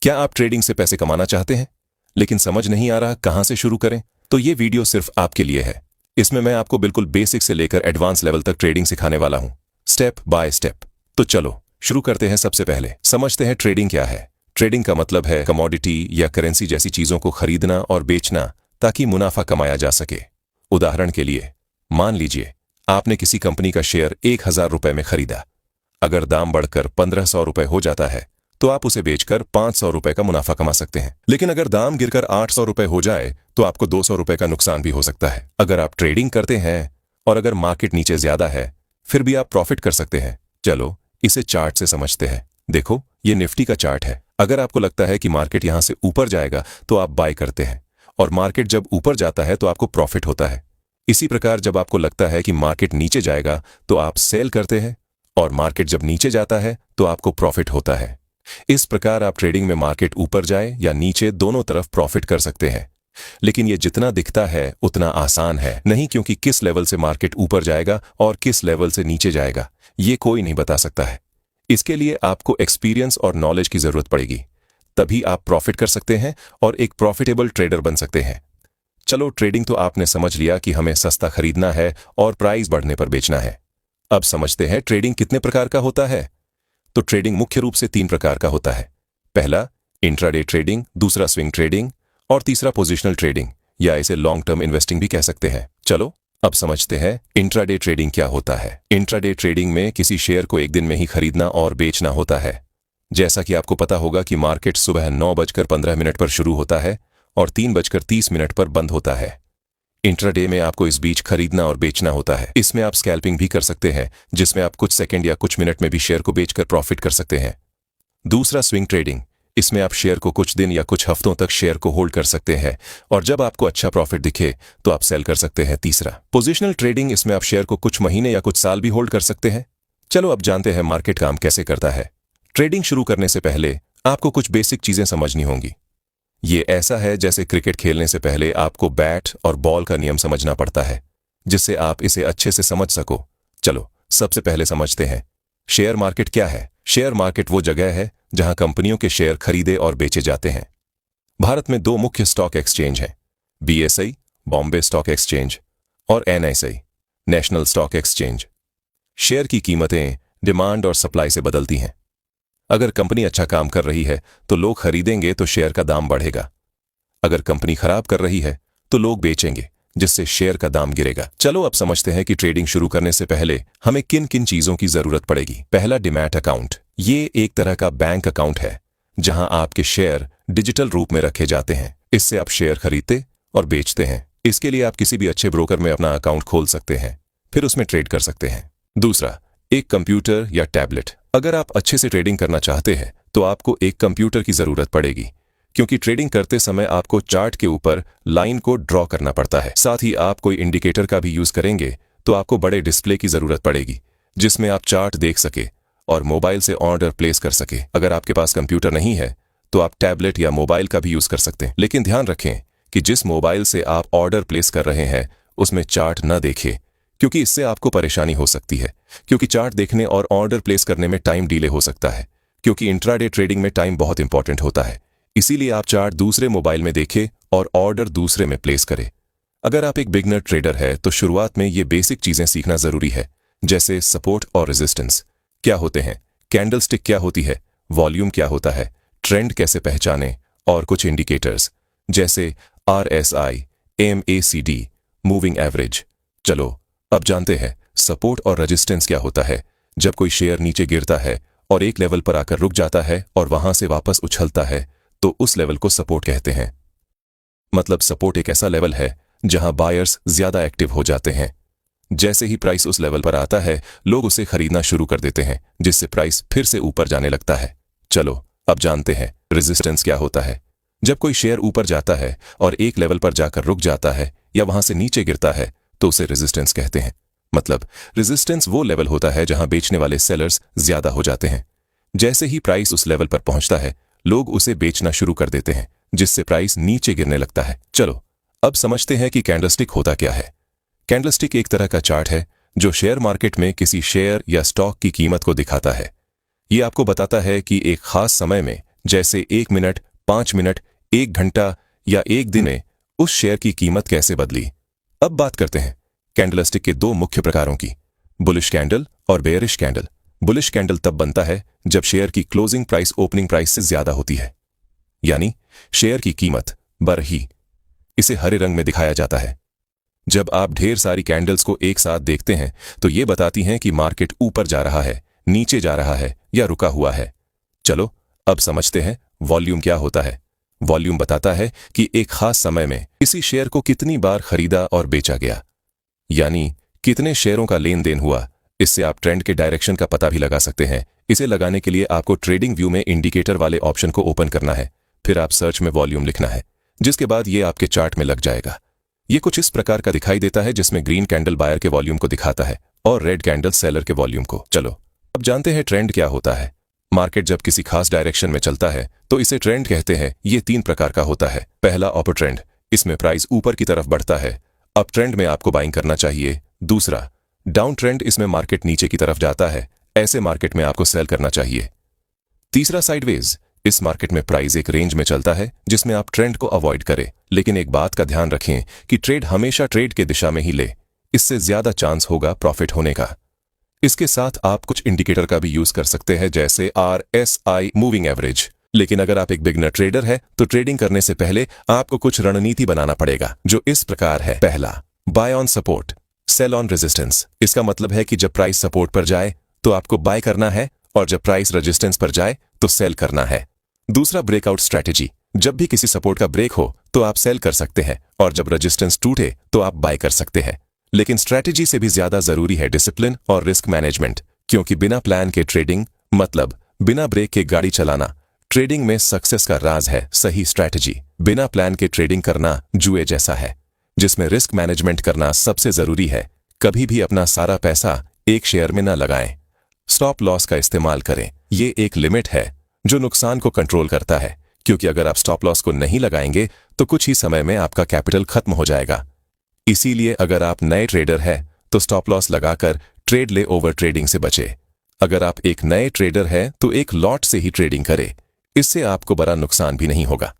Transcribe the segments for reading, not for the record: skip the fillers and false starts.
क्या आप ट्रेडिंग से पैसे कमाना चाहते हैं लेकिन समझ नहीं आ रहा कहां से शुरू करें? तो ये वीडियो सिर्फ आपके लिए है। इसमें मैं आपको बिल्कुल बेसिक से लेकर एडवांस लेवल तक ट्रेडिंग सिखाने वाला हूं, स्टेप बाय स्टेप। तो चलो शुरू करते हैं। सबसे पहले समझते हैं ट्रेडिंग क्या है। ट्रेडिंग का मतलब है कमोडिटी या करेंसी जैसी चीजों को खरीदना और बेचना ताकि मुनाफा कमाया जा सके। उदाहरण के लिए मान लीजिए आपने किसी कंपनी का शेयर 1000 रुपए में खरीदा। अगर दाम बढ़कर 1500 रुपए हो जाता है तो आप उसे बेचकर 500 रुपए का मुनाफा कमा सकते हैं। लेकिन अगर दाम गिरकर 800 रुपए हो जाए तो आपको 200 रुपए का नुकसान भी हो सकता है। अगर आप ट्रेडिंग करते हैं और अगर मार्केट नीचे ज्यादा है फिर भी आप प्रॉफिट कर सकते हैं। चलो इसे चार्ट से समझते हैं। देखो ये निफ्टी का चार्ट है। अगर आपको लगता है कि मार्केट यहां से ऊपर जाएगा तो आप बाय करते हैं और मार्केट जब ऊपर जाता है तो आपको प्रॉफिट होता है। इसी प्रकार जब आपको लगता है कि मार्केट नीचे जाएगा तो आप सेल करते हैं और मार्केट जब नीचे जाता है तो आपको प्रॉफिट होता है। इस प्रकार आप ट्रेडिंग में मार्केट ऊपर जाए या नीचे दोनों तरफ प्रॉफिट कर सकते हैं। लेकिन ये जितना दिखता है उतना आसान है नहीं, क्योंकि किस लेवल से मार्केट ऊपर जाएगा और किस लेवल से नीचे जाएगा ये कोई नहीं बता सकता है। इसके लिए आपको एक्सपीरियंस और नॉलेज की जरूरत पड़ेगी, तभी आप प्रॉफिट कर सकते हैं और एक प्रॉफिटेबल ट्रेडर बन सकते हैं। चलो ट्रेडिंग तो आपने समझ लिया कि हमें सस्ता खरीदना है और प्राइस बढ़ने पर बेचना है। अब समझते हैं ट्रेडिंग कितने प्रकार का होता है। तो ट्रेडिंग मुख्य रूप से 3 प्रकार का होता है। पहला इंट्राडे ट्रेडिंग, दूसरा स्विंग ट्रेडिंग और तीसरा पोजिशनल ट्रेडिंग, या इसे लॉन्ग टर्म इन्वेस्टिंग भी कह सकते हैं। चलो अब समझते हैं इंट्राडे ट्रेडिंग क्या होता है। इंट्राडे ट्रेडिंग में किसी शेयर को एक दिन में ही खरीदना और बेचना होता है। जैसा कि आपको पता होगा कि मार्केट सुबह 9:15 पर शुरू होता है और 3:30 पर बंद होता है। इंट्राडे में आपको इस बीच खरीदना और बेचना होता है। इसमें आप स्कैल्पिंग भी कर सकते हैं, जिसमें आप कुछ सेकंड या कुछ मिनट में भी शेयर को बेचकर प्रॉफिट कर सकते हैं। दूसरा स्विंग ट्रेडिंग, इसमें आप शेयर को कुछ दिन या कुछ हफ्तों तक शेयर को होल्ड कर सकते हैं और जब आपको अच्छा प्रॉफिट दिखे तो आप सेल कर सकते हैं। तीसरा पोजिशनल ट्रेडिंग, इसमें आप शेयर को कुछ महीने या कुछ साल भी होल्ड कर सकते हैं। चलो अब जानते हैं मार्केट काम कैसे करता है। ट्रेडिंग शुरू करने से पहले आपको कुछ बेसिक चीजें समझनी होंगी। ये ऐसा है जैसे क्रिकेट खेलने से पहले आपको बैट और बॉल का नियम समझना पड़ता है, जिससे आप इसे अच्छे से समझ सको। चलो सबसे पहले समझते हैं शेयर मार्केट क्या है। शेयर मार्केट वो जगह है जहां कंपनियों के शेयर खरीदे और बेचे जाते हैं। भारत में 2 मुख्य स्टॉक एक्सचेंज हैं, BSE बॉम्बे स्टॉक एक्सचेंज और NSE national stock exchange. Share की कीमतें डिमांड और सप्लाई से बदलती हैं। अगर कंपनी अच्छा काम कर रही है तो लोग खरीदेंगे तो शेयर का दाम बढ़ेगा। अगर कंपनी खराब कर रही है तो लोग बेचेंगे, जिससे शेयर का दाम गिरेगा। चलो अब समझते हैं कि ट्रेडिंग शुरू करने से पहले हमें किन किन चीजों की जरूरत पड़ेगी। पहला डीमैट अकाउंट। ये एक तरह का बैंक अकाउंट है जहां आपके शेयर डिजिटल रूप में रखे जाते हैं। इससे आप शेयर खरीदते और बेचते हैं। इसके लिए आप किसी भी अच्छे ब्रोकर में अपना अकाउंट खोल सकते हैं, फिर उसमें ट्रेड कर सकते हैं। दूसरा एक कंप्यूटर या टैबलेट। अगर आप अच्छे से ट्रेडिंग करना चाहते हैं तो आपको एक कंप्यूटर की जरूरत पड़ेगी, क्योंकि ट्रेडिंग करते समय आपको चार्ट के ऊपर लाइन को ड्रॉ करना पड़ता है। साथ ही आप कोई इंडिकेटर का भी यूज करेंगे तो आपको बड़े डिस्प्ले की जरूरत पड़ेगी, जिसमें आप चार्ट देख सके और मोबाइल से ऑर्डर प्लेस कर सके। अगर आपके पास कंप्यूटर नहीं है तो आप टैबलेट या मोबाइल का भी यूज कर सकते हैं। लेकिन ध्यान रखें कि जिस मोबाइल से आप ऑर्डर प्लेस कर रहे हैं उसमें चार्ट न देखें, क्योंकि इससे आपको परेशानी हो सकती है। क्योंकि चार्ट देखने और ऑर्डर प्लेस करने में टाइम डिले हो सकता है, क्योंकि इंट्राडे ट्रेडिंग में टाइम बहुत इंपॉर्टेंट होता है। इसीलिए आप चार्ट दूसरे मोबाइल में देखें और ऑर्डर दूसरे में प्लेस करें। अगर आप एक बिगनर ट्रेडर है तो शुरुआत में ये बेसिक चीजें सीखना जरूरी है, जैसे सपोर्ट और रेजिस्टेंस क्या होते हैं, कैंडलस्टिक क्या होती है, वॉल्यूम क्या होता है, ट्रेंड कैसे पहचाने और कुछ इंडिकेटर्स जैसे RSI, MACD, मूविंग एवरेज। चलो अब जानते हैं सपोर्ट और रेजिस्टेंस क्या होता है। जब कोई शेयर नीचे गिरता है और एक लेवल पर आकर रुक जाता है और वहां से वापस उछलता है तो उस लेवल को सपोर्ट कहते हैं। मतलब सपोर्ट एक ऐसा लेवल है जहां बायर्स ज्यादा एक्टिव हो जाते हैं। जैसे ही प्राइस उस लेवल पर आता है लोग उसे खरीदना शुरू कर देते हैं, जिससे प्राइस फिर से ऊपर जाने लगता है। चलो अब जानते हैं रेजिस्टेंस क्या होता है। जब कोई शेयर ऊपर जाता है और एक लेवल पर जाकर रुक जाता है या वहां से नीचे गिरता है तो उसे रेजिस्टेंस कहते हैं। मतलब रेजिस्टेंस वो लेवल होता है जहां बेचने वाले सेलर्स ज्यादा हो जाते हैं। जैसे ही प्राइस उस लेवल पर पहुंचता है लोग उसे बेचना शुरू कर देते हैं, जिससे प्राइस नीचे गिरने लगता है। चलो अब समझते हैं कि कैंडलस्टिक होता क्या है। कैंडलस्टिक एक तरह का चार्ट है जो शेयर मार्केट में किसी शेयर या स्टॉक की कीमत को दिखाता है। ये आपको बताता है कि एक खास समय में जैसे 1 मिनट, 5 मिनट, 1 घंटा या 1 दिन में उस शेयर की कीमत कैसे बदली। अब बात करते हैं कैंडलस्टिक के 2 मुख्य प्रकारों की, बुलिश कैंडल और बेयरिश कैंडल। बुलिश कैंडल तब बनता है जब शेयर की क्लोजिंग प्राइस ओपनिंग प्राइस से ज्यादा होती है, यानी शेयर की कीमत बढ़ ही। इसे हरे रंग में दिखाया जाता है। जब आप ढेर सारी कैंडल्स को एक साथ देखते हैं तो ये बताती हैं कि मार्केट ऊपर जा रहा है, नीचे जा रहा है या रुका हुआ है। चलो अब समझते हैं वॉल्यूम क्या होता है। वॉल्यूम बताता है कि एक खास समय में इसी शेयर को कितनी बार खरीदा और बेचा गया, यानी कितने शेयरों का लेन देन हुआ। इससे आप ट्रेंड के डायरेक्शन का पता भी लगा सकते हैं। इसे लगाने के लिए आपको ट्रेडिंग व्यू में इंडिकेटर वाले ऑप्शन को ओपन करना है, फिर आप सर्च में वॉल्यूम लिखना है, जिसके बाद ये आपके चार्ट में लग जाएगा। ये कुछ इस प्रकार का दिखाई देता है, जिसमें ग्रीन कैंडल बायर के वॉल्यूम को दिखाता है और रेड कैंडल सेलर के वॉल्यूम को। चलो अब जानते हैं ट्रेंड क्या होता है। मार्केट जब किसी खास डायरेक्शन में चलता है तो इसे ट्रेंड कहते हैं। ये 3 प्रकार का होता है। पहला अपर ट्रेंड, इसमें प्राइस ऊपर की तरफ बढ़ता है, अप ट्रेंड में आपको बाइंग करना चाहिए। दूसरा डाउन ट्रेंड, इसमें मार्केट नीचे की तरफ जाता है, ऐसे मार्केट में आपको सेल करना चाहिए। तीसरा साइडवेज, इस मार्केट में प्राइस एक रेंज में चलता है जिसमें आप ट्रेंड को अवॉइड करें, लेकिन एक बात का ध्यान रखें कि ट्रेड हमेशा ट्रेड के दिशा में ही ले, इससे ज्यादा चांस होगा प्रॉफिट होने का। इसके साथ आप कुछ इंडिकेटर का भी यूज कर सकते हैं, जैसे RSI मूविंग एवरेज। लेकिन अगर आप एक बिगनर ट्रेडर है तो ट्रेडिंग करने से पहले आपको कुछ रणनीति बनाना पड़ेगा, जो इस प्रकार है। पहला, buy on support, sell on resistance. इसका मतलब है कि जब प्राइस सपोर्ट पर जाए तो आपको बाय करना है और जब प्राइस रेजिस्टेंस पर जाए तो सेल करना है। दूसरा, ब्रेकआउट स्ट्रैटेजी। जब भी किसी सपोर्ट का ब्रेक हो तो आप सेल कर सकते हैं और जब रेजिस्टेंस टूटे तो आप बाय कर सकते हैं। लेकिन स्ट्रैटेजी से भी ज्यादा जरूरी है डिसिप्लिन और रिस्क मैनेजमेंट, क्योंकि बिना प्लान के ट्रेडिंग मतलब बिना ब्रेक के गाड़ी चलाना। ट्रेडिंग में सक्सेस का राज है सही स्ट्रैटेजी। बिना प्लान के ट्रेडिंग करना जुए जैसा है, जिसमें रिस्क मैनेजमेंट करना सबसे जरूरी है। कभी भी अपना सारा पैसा एक शेयर में न लगाएं। स्टॉप लॉस का इस्तेमाल करें। ये एक लिमिट है जो नुकसान को कंट्रोल करता है, क्योंकि अगर आप स्टॉप लॉस को नहीं लगाएंगे तो कुछ ही समय में आपका कैपिटल खत्म हो जाएगा। इसीलिए अगर आप नए ट्रेडर हैं तो स्टॉप लॉस लगाकर ट्रेड ले ओवर ट्रेडिंग से बचे। अगर आप एक नए ट्रेडर हैं तो एक लॉट से ही ट्रेडिंग करें, इससे आपको बड़ा नुकसान भी नहीं होगा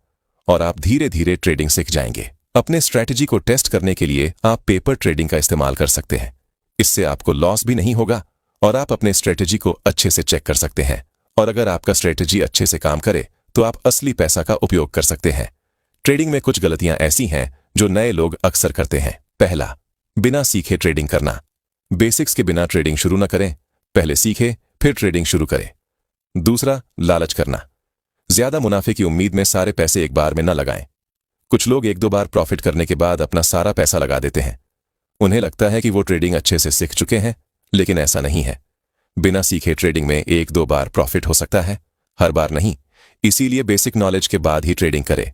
और आप धीरे धीरे ट्रेडिंग सीख जाएंगे। अपने स्ट्रैटेजी को टेस्ट करने के लिए आप पेपर ट्रेडिंग का इस्तेमाल कर सकते हैं। इससे आपको लॉस भी नहीं होगा और आप अपने स्ट्रैटेजी को अच्छे से चेक कर सकते हैं। और अगर आपका स्ट्रैटेजी अच्छे से काम करे तो आप असली पैसा का उपयोग कर सकते हैं। ट्रेडिंग में कुछ गलतियां ऐसी हैं जो नए लोग अक्सर करते हैं। पहला, बिना सीखे ट्रेडिंग करना। बेसिक्स के बिना ट्रेडिंग शुरू न करें, पहले सीखें फिर ट्रेडिंग शुरू करें। दूसरा, लालच करना। ज्यादा मुनाफे की उम्मीद में सारे पैसे एक बार में न लगाएं। कुछ लोग 1-2 बार प्रॉफिट करने के बाद अपना सारा पैसा लगा देते हैं। उन्हें लगता है कि वो ट्रेडिंग अच्छे से सीख चुके हैं, लेकिन ऐसा नहीं है। बिना सीखे ट्रेडिंग में 1-2 बार प्रॉफिट हो सकता है, हर बार नहीं। इसीलिए बेसिक नॉलेज के बाद ही ट्रेडिंग करें।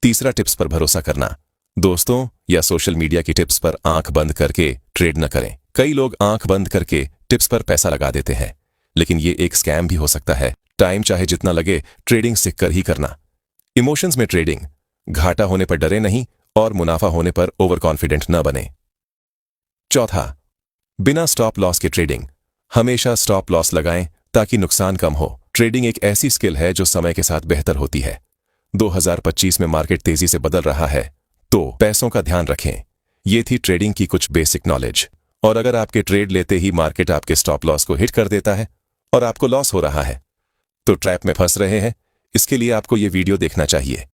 तीसरा, टिप्स पर भरोसा करना। दोस्तों या सोशल मीडिया की टिप्स पर आंख बंद करके ट्रेड न करें। कई लोग आंख बंद करके टिप्स पर पैसा लगा देते हैं, लेकिन ये एक स्कैम भी हो सकता है। टाइम चाहे जितना लगे, ट्रेडिंग सीख कर ही करना। इमोशंस में ट्रेडिंग, घाटा होने पर डरे नहीं और मुनाफा होने पर ओवर कॉन्फिडेंट न बने। चौथा, बिना स्टॉप लॉस के ट्रेडिंग। हमेशा स्टॉप लॉस लगाएं ताकि नुकसान कम हो। ट्रेडिंग एक ऐसी स्किल है जो समय के साथ बेहतर होती है। 2025 में मार्केट तेजी से बदल रहा है, तो पैसों का ध्यान रखें। ये थी ट्रेडिंग की कुछ बेसिक नॉलेज। और अगर आपके ट्रेड लेते ही मार्केट आपके स्टॉप लॉस को हिट कर देता है और आपको लॉस हो रहा है तो ट्रैप में फंस रहे हैं। इसके लिए आपको ये वीडियो देखना चाहिए।